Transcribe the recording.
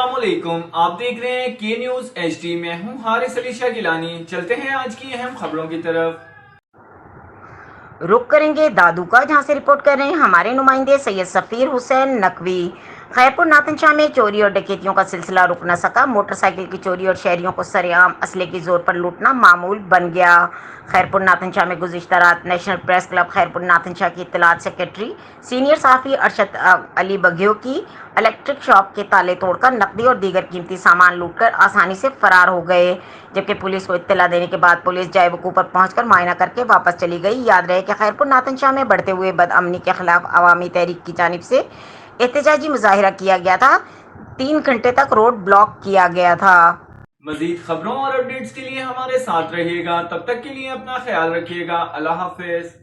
अस्सलामुअलैकुम, आप देख रहे हैं के न्यूज HD। में हूं हारिस अली शाह गिलानी। चलते हैं आज की अहम खबरों की तरफ। रुक करेंगे दादू का, जहां से रिपोर्ट कर रहे हैं हमारे नुमाइंदे सैयद सफीर हुसैन नकवी। खैरपुर नातनशाह में चोरी और डकैतियों का सिलसिला रुक न सका। मोटरसाइकिल की चोरी और शहरियों को सरेआम असले के जोर पर लूटना मामूल बन गया। खैरपुर नातनशाह में गुज़िश्ता रात नेशनल प्रेस क्लब खैरपुर नातनशाह की इत्तलात सेक्रेटरी सीनियर सहाफ़ी अरशद अली बघियो की इलेक्ट्रिक शॉप के ताले तोड़कर नकदी और दीगर कीमती सामान लूटकर आसानी से फरार हो गए, जबकि पुलिस को इत्तला देने के बाद पुलिस जायबकू पर पहुंचकर मुआयना करके वापस चली गई। याद रहे कि खैरपुर नातनशाह में बढ़ते हुए बदअमनी के खिलाफ अवामी तहरीक की जानिब से एहतजाजी मुजाहिरा किया गया था। 3 घंटे तक रोड ब्लॉक किया गया था। मजीद खबरों और अपडेट्स के लिए हमारे साथ रहिएगा। तब तक के लिए अपना ख्याल रखिएगा। अल्लाह हाफिज।